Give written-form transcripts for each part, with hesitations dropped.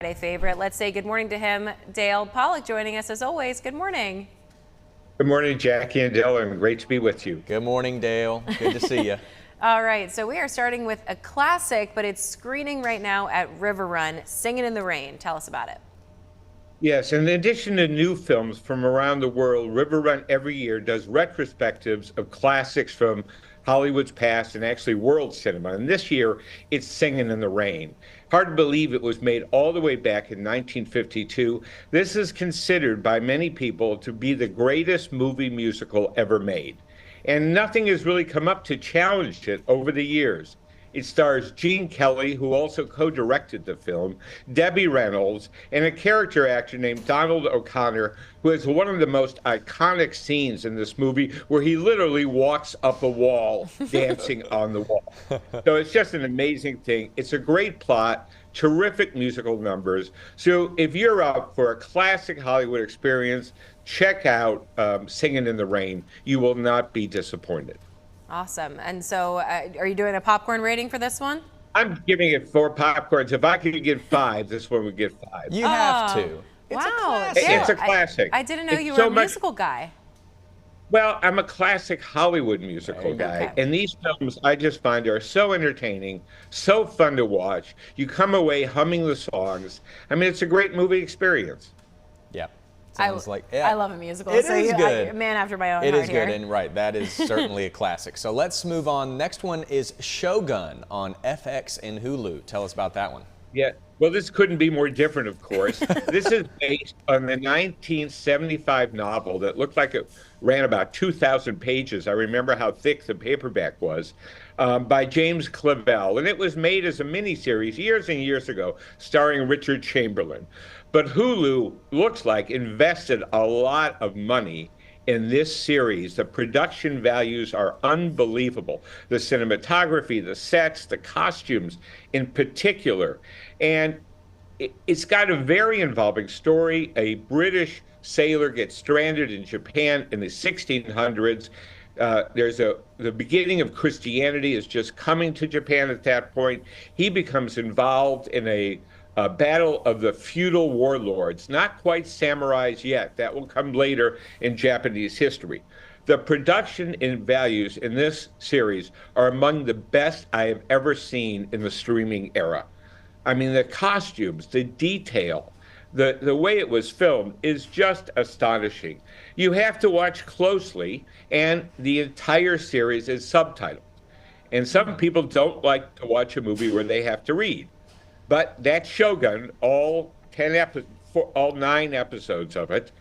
Friday favorite. Let's say good morning to him. Dale Pollock joining us as always. Good morning. Good morning, Jackie and Dylan. Great to be with you. Good morning, Dale. Good to see you. All right, so we are starting with a classic, but it's screening right now at River Run, Singing in the Rain. Tell us about it. Yes, in addition to new films from around the world, River Run every year does retrospectives of classics from Hollywood's past and actually world cinema. And this year, it's Singing in the Rain. Hard to believe it was made all the way back in 1952. This is considered by many people to be the greatest movie musical ever made. And nothing has really come up to challenge it over the years. It stars Gene Kelly, who also co-directed the film, Debbie Reynolds, and a character actor named Donald O'Connor, who has one of the most iconic scenes in this movie where he literally walks up a wall dancing on the wall. So it's just an amazing thing. It's a great plot, terrific musical numbers. So if you're up for a classic Hollywood experience, check out Singing in the Rain. You will not be disappointed. Awesome. And so are you doing a popcorn rating for this one? I'm giving it 4 popcorns. If I could give 5, this one would get 5. You have to. It's a Wow. classic. Dale, It's a classic. I didn't know It's you so were a much- musical guy. Well, I'm a classic Hollywood musical guy, Okay. and these films I just find are so entertaining, so fun to watch. You come away humming the songs. I mean, it's a great movie experience. Yeah. Sounds like, yeah. I love a musical. It so is good. Man after my own It heart is good, here. and right, that is certainly a classic. So let's move on. Next one is Shogun on FX and Hulu. Tell us about that one. Yeah. Well, this couldn't be more different, of course. This is based on the 1975 novel that looked like it ran about 2,000 pages. I remember how thick the paperback was, by James Clavell. And it was made as a miniseries years and years ago, starring Richard Chamberlain. But Hulu looks like invested a lot of money in this series. The production values are unbelievable. The cinematography, the sets, the costumes in particular. And it's got a very involving story. A British sailor gets stranded in Japan in the 1600s. The beginning of Christianity is just coming to Japan at that point. He becomes involved in a battle of the feudal warlords, not quite samurais yet. That will come later in Japanese history. The production and values in this series are among the best I have ever seen in the streaming era. I mean, the costumes, the detail, the way it was filmed is just astonishing. You have to watch closely, and the entire series is subtitled. And some people don't like to watch a movie where they have to read. But that's Shogun, all 9 episodes of it,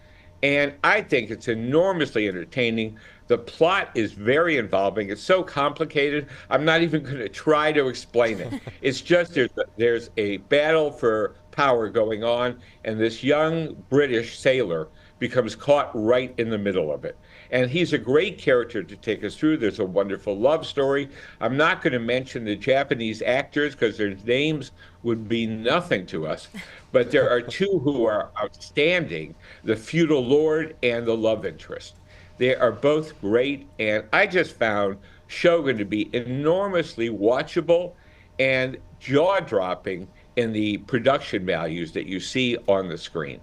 and I think it's enormously entertaining. The plot is very involving. It's so complicated, I'm not even going to try to explain it. It's just there's a battle for power going on, and this young British sailor becomes caught right in the middle of it. And he's a great character to take us through. There's a wonderful love story. I'm not going to mention the Japanese actors because their names would be nothing to us. But there are 2 who are outstanding, the feudal lord and the love interest. They are both great. And I just found Shogun to be enormously watchable and jaw-dropping in the production values that you see on the screen.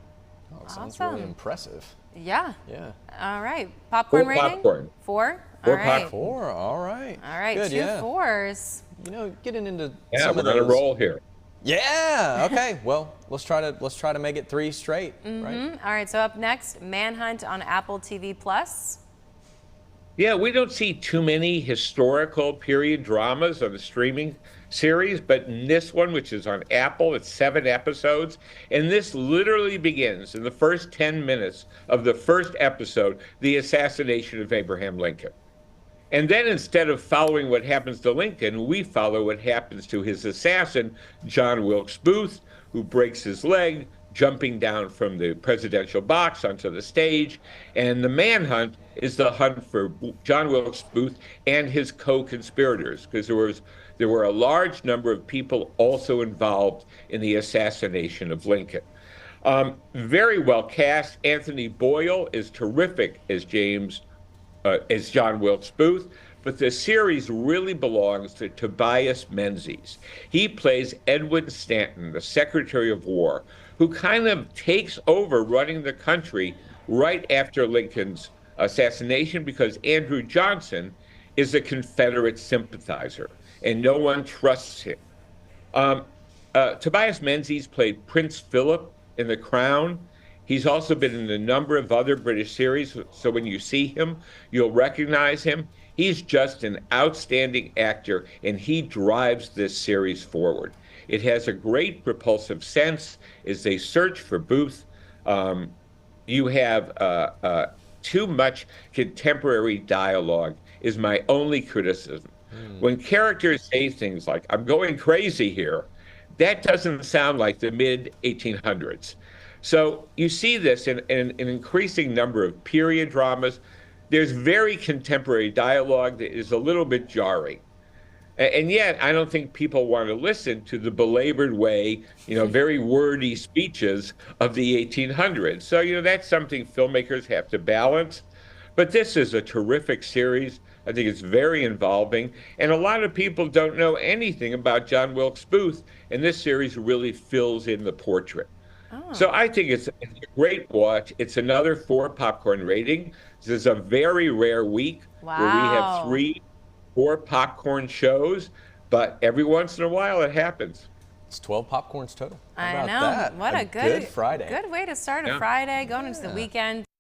Oh, it sounds Awesome. really impressive. Yeah. Yeah. All right. Popcorn 4 rating? popcorn. 4? 4 All right. popcorn. 4. All right. All right. Good, 2 yeah. 4s. You know, getting into Yeah, some we're of going to those. roll here. Yeah. Okay. Well, let's try to make it 3 straight. Right. All right. So up next, Manhunt on Apple TV Plus. Yeah, we don't see too many historical period dramas on the streaming series, but in this one, which is on Apple, it's 7 episodes. And this literally begins in the first 10 minutes of the first episode, the assassination of Abraham Lincoln. And then instead of following what happens to Lincoln, we follow what happens to his assassin, John Wilkes Booth, who breaks his leg, jumping down from the presidential box onto the stage. And the manhunt is the hunt for John Wilkes Booth and his co-conspirators, because there were a large number of people also involved in the assassination of Lincoln. Very well cast. Anthony Boyle is terrific as John Wilkes Booth. but the series really belongs to Tobias Menzies. He plays Edwin Stanton, the Secretary of War, who kind of takes over running the country right after Lincoln's assassination because Andrew Johnson is a Confederate sympathizer and no one trusts him. Tobias Menzies played Prince Philip in The Crown. He's also been in a number of other British series, so when you see him, you'll recognize him. He's just an outstanding actor, and he drives this series forward. It has a great propulsive sense as they search for Booth. You have too much contemporary dialogue is my only criticism. When characters say things like, I'm going crazy here, that doesn't sound like the mid-1800s. So you see this in an increasing number of period dramas. There's very contemporary dialogue that is a little bit jarring. And yet, I don't think people want to listen to the belabored way, very wordy speeches of the 1800s. So, that's something filmmakers have to balance. But this is a terrific series. I think it's very involving. And a lot of people don't know anything about John Wilkes Booth, and this series really fills in the portrait. So I think it's a great watch. It's another 4 popcorn rating. This is a very rare week where we have 3, 4 popcorn shows, but every once in a while it happens. It's 12 popcorns total. How I about know. that? What a good Friday. Good way to start a Friday, going into the weekend.